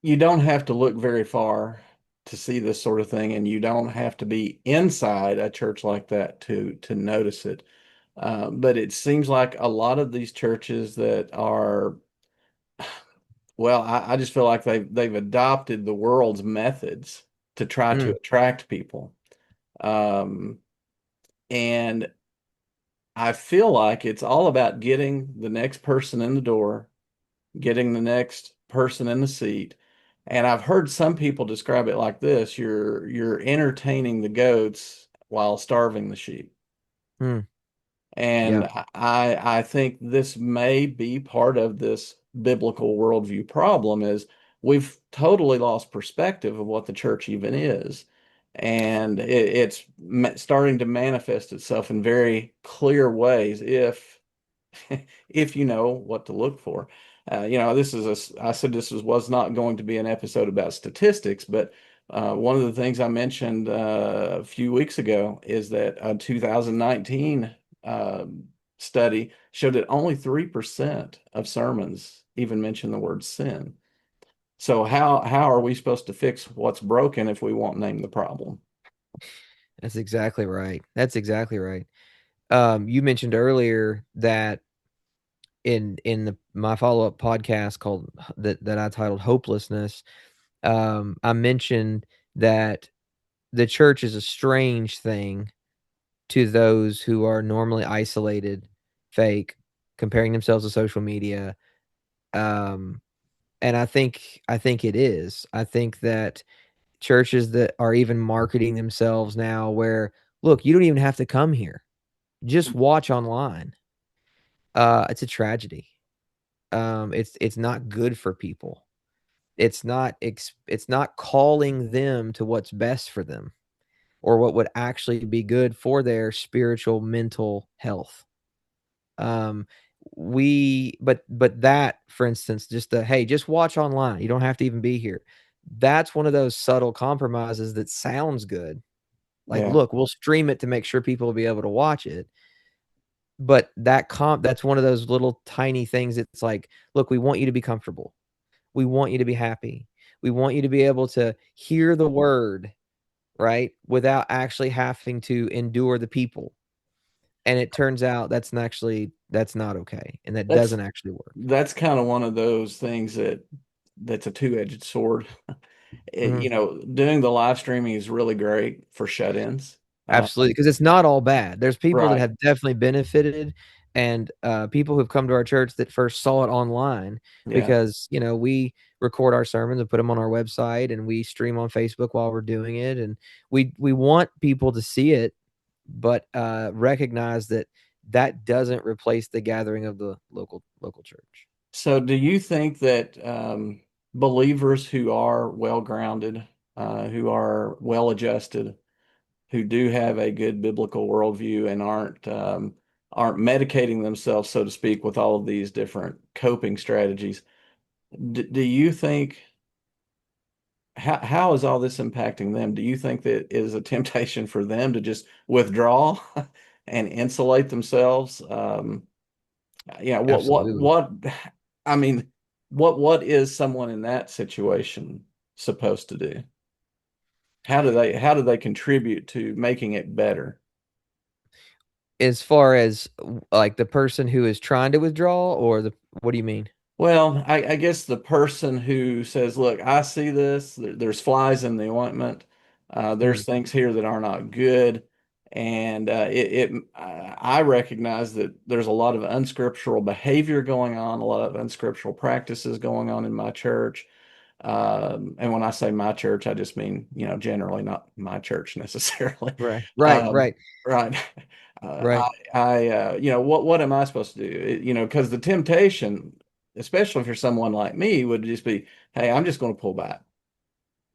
You don't have to look very far to see this sort of thing, and you don't have to be inside a church like that to notice it. But it seems like a lot of these churches that are, well, I just feel like they've adopted the world's methods to try to Mm, attract people. Um, and I feel like it's all about getting the next person in the door, getting the next person in the seat. And I've heard some people describe it like this: you're entertaining the goats while starving the sheep. mm, And yeah. I think this may be part of this biblical worldview problem is we've totally lost perspective of what the church even is. And it's starting to manifest itself in very clear ways if you know what to look for. I said was not going to be an episode about statistics, but one of the things I mentioned a few weeks ago is that a 2019 uh, study showed that only 3% of sermons even mention the word sin. So how are we supposed to fix what's broken if we won't name the problem? That's exactly right. That's exactly right. You mentioned earlier that in my follow-up podcast called that I titled Hopelessness, I mentioned that the church is a strange thing to those who are normally isolated, fake, comparing themselves to social media. Um, and I think it is. I think that churches that are even marketing themselves now where, look, you don't even have to come here. Just watch online. It's a tragedy. It's not good for people. It's not calling them to what's best for them or what would actually be good for their spiritual mental health. Um, but that, for instance, just the hey, just watch online. You don't have to even be here. That's one of those subtle compromises that sounds good. Like, Yeah, look, we'll stream it to make sure people will be able to watch it. But that's one of those little tiny things. It's like, look, we want you to be comfortable. We want you to be happy. We want you to be able to hear the word, right? Without actually having to endure the people. And it turns out that's not okay. And that that's doesn't actually work. that's kind of one of those things that's a two-edged sword. Mhm. Doing the live streaming is really great for shut-ins. Absolutely, because it's not all bad. There's people that Right. have definitely benefited, and people who've come to our church that first saw it online Yeah. because, we record our sermons and put them on our website, and we stream on Facebook while we're doing it, and we want people to see it, but recognize that that doesn't replace the gathering of the local church. So, do you think that believers who are well grounded, who are well adjusted, who do have a good biblical worldview and aren't medicating themselves, so to speak, with all of these different coping strategies, do you think how is all this impacting them? Do you think that it is a temptation for them to just withdraw and insulate themselves? Yeah, Absolutely. I mean, what is someone in that situation supposed to do? How do they contribute to making it better? As far as like the person who is trying to withdraw, or what do you mean? Well, I guess the person who says, "Look, I see this. There's flies in the ointment. Mm, There's things here that are not good, and I recognize that there's a lot of unscriptural behavior going on, a lot of unscriptural practices going on in my church. And when I say my church, I just mean, generally not my church necessarily. right, right, Um, right, right. right. What am I supposed to do? Because the temptation, especially for someone like me, would just be, hey, I'm just going to pull back.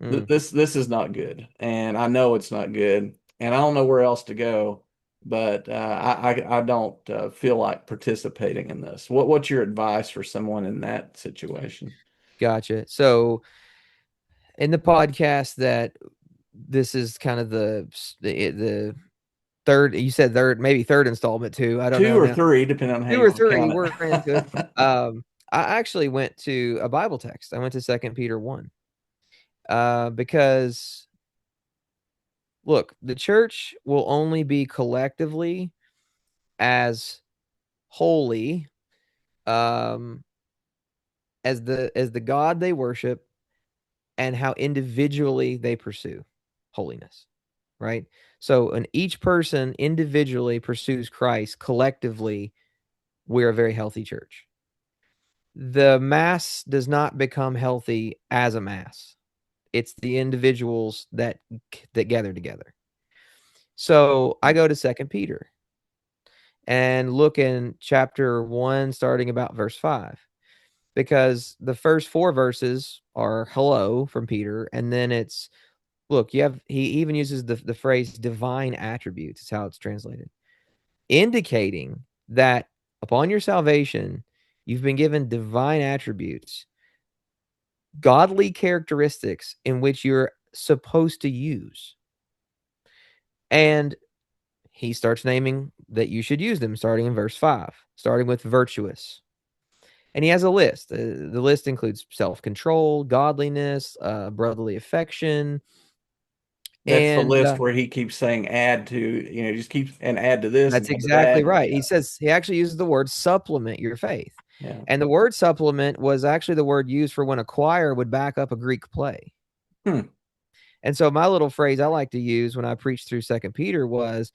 Mm, This is not good, and I know it's not good, and I don't know where else to go. But I don't feel like participating in this. What's your advice for someone in that situation? gotcha. So in the podcast that this is kind of the third, you said third, maybe third installment too. I don't Two know or now. three, depending on how Two you or want to three, count we're into it. it. I actually went to a Bible text. I went to Second Peter 1. Because look, the church will only be collectively as holy um as the God they worship and how individually they pursue holiness, right? So when each person individually pursues Christ, collectively we're a very healthy church. The mass does not become healthy as a mass. It's the individuals that gather together. So I go to Second Peter and look in chapter 1 starting about verse 5, because the first 4 verses are hello from Peter, and then it's look, he even uses the phrase divine attributes, is how it's translated, indicating that upon your salvation you've been given divine attributes, godly characteristics in which you're supposed to use. And he starts naming that you should use them starting in verse 5, starting with virtuous. And he has a list. The list includes self control, godliness, brotherly affection. That's the And list where he keeps saying add to, just keeps and add to this and that's add to that. exactly And right. He yeah, says he actually uses the word supplement your faith. yeah. And the word supplement was actually the word used for when a choir would back up a Greek play. Hmm. And so my little phrase I like to use when I preach through Second Peter was,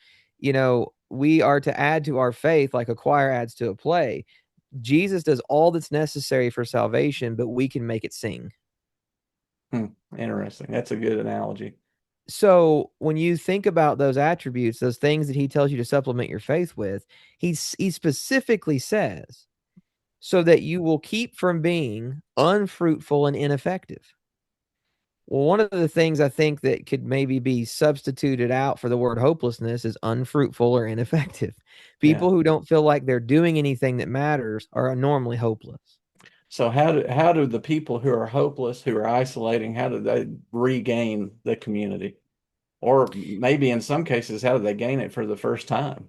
we are to add to our faith like a choir adds to a play. Jesus does all that's necessary for salvation, but we can make it sing. Hmm. Interesting. That's a good analogy. So when you think about those attributes, those things that he tells you to supplement your faith with, he specifically says, so that you will keep from being unfruitful and ineffective. Well, one of the things I think that could maybe be substituted out for the word hopelessness is unfruitful or ineffective. Yeah. People who don't feel like they're doing anything that matters are normally hopeless. So how do the people who are hopeless, who are isolating, how do they regain the community? Or maybe in some cases, how do they gain it for the first time?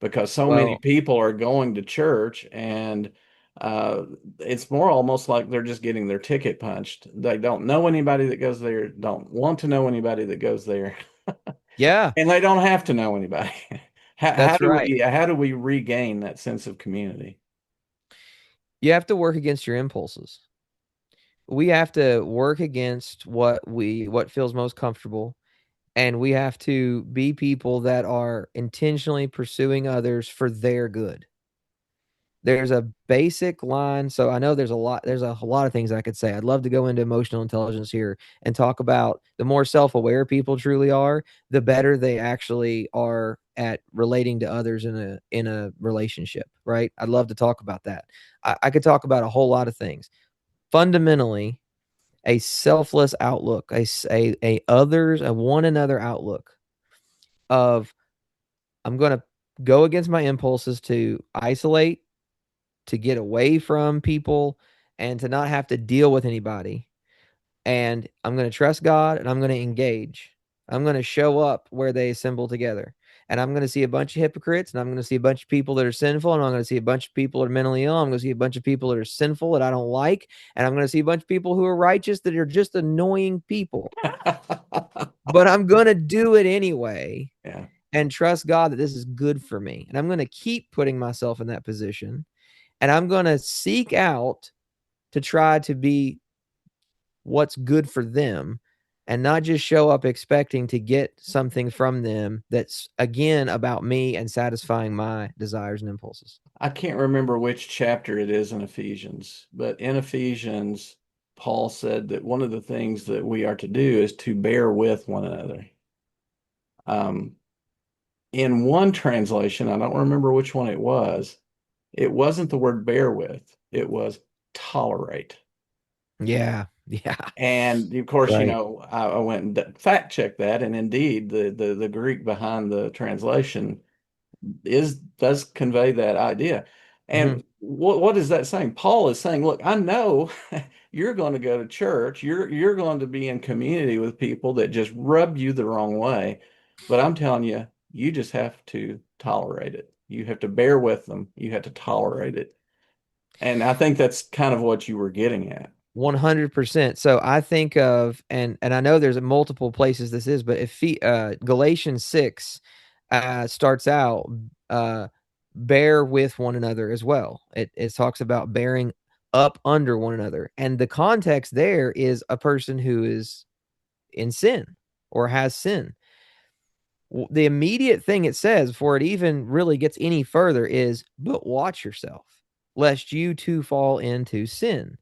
Because so many Well, people are going to church and uh, it's more almost like they're just getting their ticket punched. They don't know anybody that goes there, don't want to know anybody that goes there, yeah, and they don't have to know anybody. How that's do right. we regain that sense of community? You have to work against your impulses. We have to work against what feels most comfortable And we have to be people that are intentionally pursuing others for their good. There's a basic line. So I know there's a lot of things I could say. I'd love to go into emotional intelligence here and talk about the more self-aware people truly are, the better they actually are at relating to others in a relationship, right? I'd love to talk about that. I could talk about a whole lot of things. Fundamentally, a selfless outlook, a others, a one another outlook of I'm going to go against my impulses to isolate, to get away from people, and to not have to deal with anybody. And I'm going to trust God and I'm going to engage. I'm going to show up where they assemble together. And I'm going to see a bunch of hypocrites and I'm going to see a bunch of people that are sinful and I'm going to see a bunch of people that are mentally ill. I'm going to see a bunch of people that are sinful that I don't like. And I'm going to see a bunch of people who are righteous that are just annoying people. But I'm going to do it anyway Yeah. and trust God that this is good for me. And I'm going to keep putting myself in that position. And I'm going to seek out to try to be what's good for them and not just show up expecting to get something from them that's again about me and satisfying my desires and impulses. I can't remember which chapter it is in Ephesians, but in Ephesians, Paul said that one of the things that we are to do is to bear with one another. Um, in one translation, I don't remember which one it wasn't the word bear with, it was tolerate. Yeah. Yeah. And of course, Right. I went and fact checked that, and indeed, the Greek behind the translation is does convey that idea. Mm-hmm. And what is that saying? Paul is saying, look, I know you're going to go to church, you're going to be in community with people that just rub you the wrong way, but I'm telling you, you just have to tolerate it. You have to bear with them. You have to tolerate it. And I think that's kind of what you were getting at. 100%. So I think of and I know there's multiple places this is, but if Galatians 6 starts out bear with one another as well. It talks about bearing up under one another. And the context there is a person who is in sin or has sin. The immediate thing it says before it even really gets any further is, but watch yourself, lest you too fall into sin.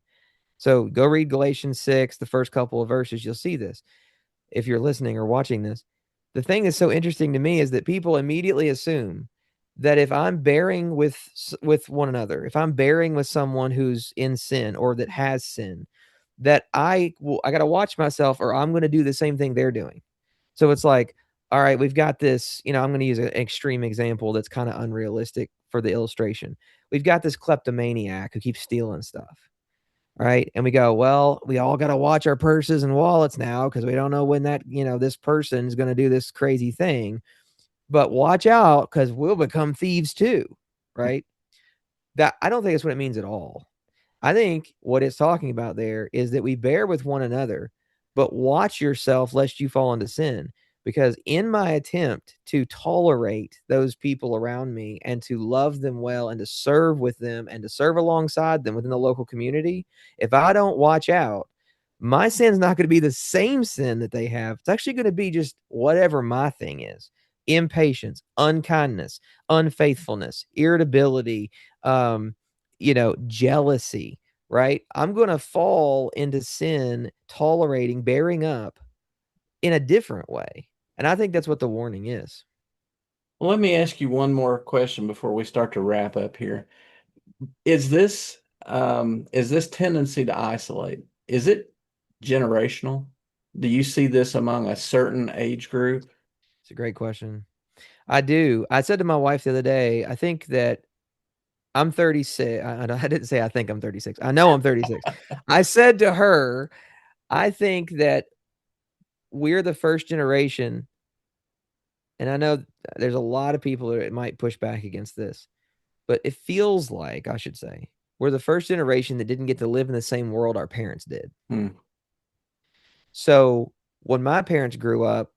So go read Galatians 6, the first couple of verses. You'll see this if you're listening or watching this. The thing that's so interesting to me is that people immediately assume that if I'm bearing with one another, if I'm bearing with someone who's in sin or that has sin, that I got to watch myself or I'm going to do the same thing they're doing. So it's like, all right, we've got this, I'm going to use an extreme example that's kind of unrealistic for the illustration. We've got this kleptomaniac who keeps stealing stuff. Right. And we go, well, we all got to watch our purses and wallets now because we don't know when this person is going to do this crazy thing. But watch out because we'll become thieves too. Right. That I don't think that's what it means at all. I think what it's talking about there is that we bear with one another, but watch yourself lest you fall into sin. Because in my attempt to tolerate those people around me and to love them well and to serve with them and to serve alongside them within the local community, if I don't watch out, my sin's not going to be the same sin that they have. It's actually going to be just whatever my thing is: impatience, unkindness, unfaithfulness, irritability, jealousy, right? I'm going to fall into sin, tolerating, bearing up in a different way. And I think that's what the warning is. Well, let me ask you one more question before we start to wrap up here. Is this tendency to isolate, is it generational? Do you see this among a certain age group? It's a great question. I do. I said to my wife the other day, I think that I'm 36. I didn't say I think I'm 36. I know I'm 36. I said to her, I think that we're the first generation, and I know there's a lot of people that might push back against this, but it feels like, I should say, we're the first generation that didn't get to live in the same world our parents did. Hmm. So when my parents grew up,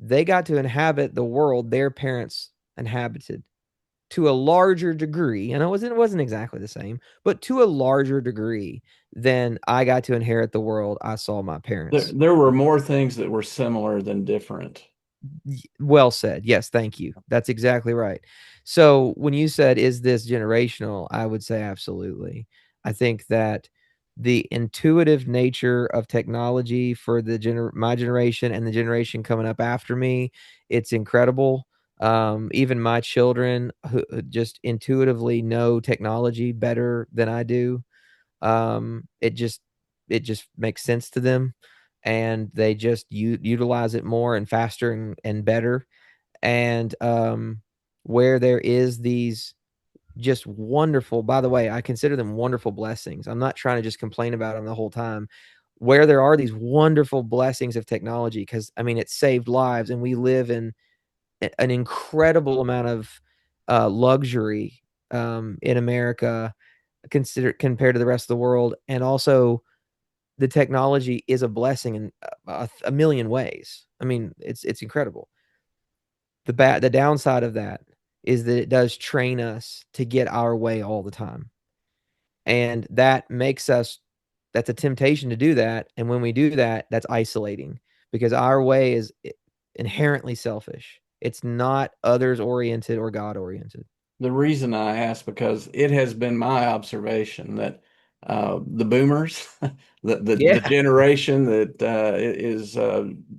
they got to inhabit the world their parents inhabited to a larger degree. And it wasn't exactly the same, but to a larger degree than I got to inherit the world I saw my There, parents. there were more things that were similar than different. Well said. Yes, thank you. That's exactly right. So when you said, is this generational? I would say absolutely. I think that the intuitive nature of technology for my generation and the generation coming up after me, it's incredible. Even my children who just intuitively know technology better than I do. It just makes sense to them, and they just utilize it more and faster and better. And where there is these just wonderful, by the way, I consider them wonderful blessings. I'm not trying to just complain about them the whole time. Where there are these wonderful blessings of technology, because I mean, it saved lives, and we live in an incredible amount of luxury in America, compared to the rest of the world. And also, the technology is a blessing in a million ways. I mean, it's incredible. The downside of that is that it does train us to get our way all the time. And that makes us that's a temptation to do that. And when we do that, that's isolating, because our way is inherently selfish. It's not others oriented or God oriented. The reason I ask, because it has been my observation that the boomers, the Yeah. generation that is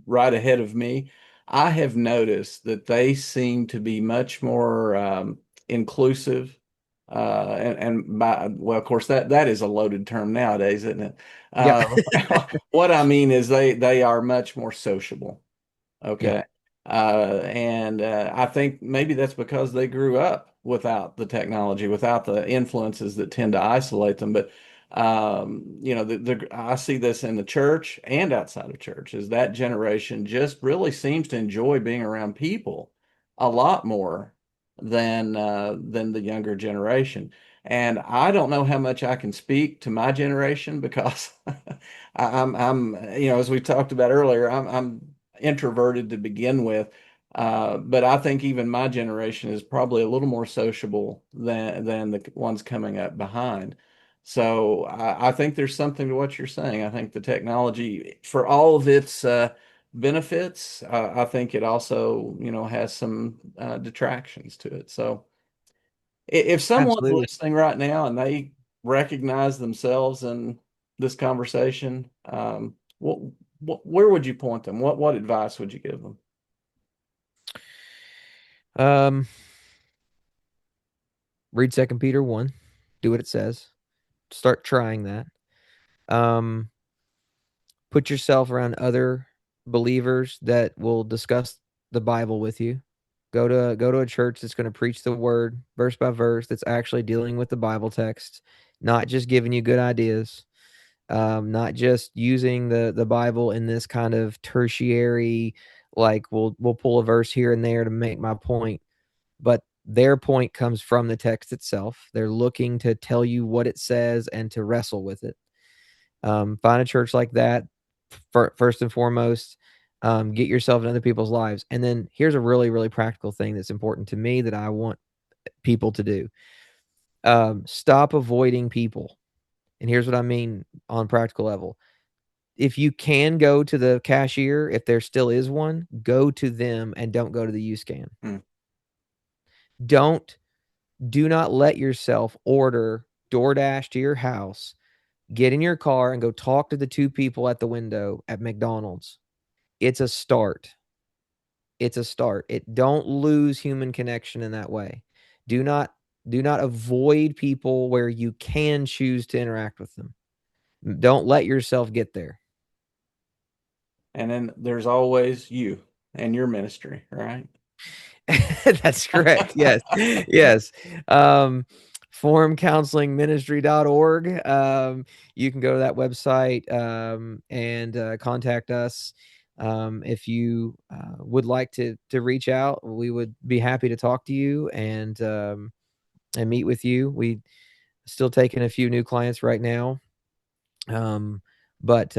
right ahead of me, I have noticed that they seem to be much more inclusive. And by, well, of course, that is a loaded term nowadays, isn't it? Yeah. Uh, what I mean is they are much more sociable. Yeah. Okay. And I think maybe that's because they grew up without the technology, without the influences that tend to isolate them. But I see this in the church and outside of church, is that generation just really seems to enjoy being around people a lot more than the younger generation. And I don't know how much I can speak to my generation, because as we talked about earlier, I'm introverted to begin with. But I think even my generation is probably a little more sociable than the ones coming up behind. So I think there's something to what you're saying. I think the technology, for all of its benefits, I think it also, has some detractions to it. So if someone's Absolutely. listening right now and they recognize themselves in this conversation, where would you point them? What advice would you give them? Um, Read Second Peter 1. Do what it says. Start trying that. Um, Put yourself around other believers that will discuss the Bible with you. Go to a church that's going to preach the word verse by verse, that's actually dealing with the Bible text, not just giving you good ideas, not just using the Bible in this kind of tertiary, like we'll pull a verse here and there to make my point, but their point comes from the text itself. They're looking to tell you what it says and to wrestle with it. Find a church like that first and foremost. Get yourself in other people's lives. And then here's a really, really practical thing that's important to me that I want people to do. Stop avoiding people. And here's what I mean on practical level. If you can go to the cashier, if there still is one, go to them and don't go to the U-Scan. Hmm. Don't Do not let yourself order DoorDash to your house. Get in your car and go talk to the two people at the window at McDonald's. It's a start. It's a start. It don't lose human connection in that way. Do not do not avoid people where you can choose to interact with them. Don't let yourself get there. And then there's always you and your ministry, right? That's correct. Yes. Yes. Um, formcounselingministry.org. You can go to that website and contact us. If you would like to reach out, we would be happy to talk to you and meet with you. We still taking a few new clients right now. Um, but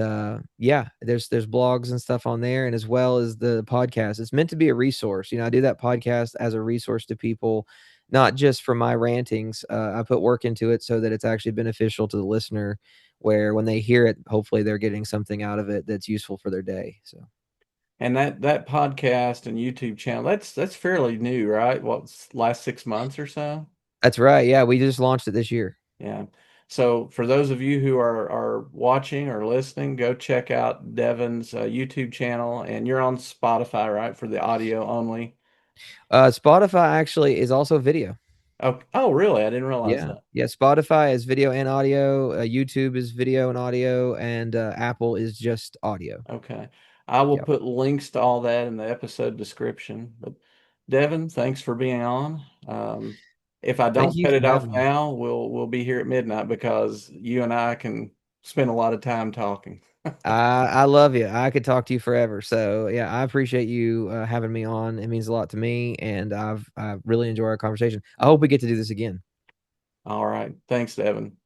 yeah, there's blogs and stuff on there, and as well as the podcast. It's meant to be a resource. I do that podcast as a resource to people, not just for my rantings. I put work into it so that it's actually beneficial to the listener, where when they hear it, hopefully they're getting something out of it that's useful for their day. So And that podcast and YouTube channel, that's fairly new, right? What, last 6 months or so? That's right. Yeah, we just launched it this year. Yeah. So for those of you who are watching or listening, go check out Devin's YouTube channel, and you're on Spotify, right, for the audio only. Spotify actually is also video. Oh, oh, really? I didn't realize Yeah. that. Yeah. Spotify is video and audio. YouTube is video and audio, and Apple is just audio. Okay. I will Yep. put links to all that in the episode description. But Devin, thanks for being on. If I Thank don't you cut for it off having me. now, we'll be here at midnight because you and I can spend a lot of time talking. I love you. I could talk to you forever. So yeah, I appreciate you having me on. It means a lot to me, and I really enjoy our conversation. I hope we get to do this again. All right. Thanks, Devin.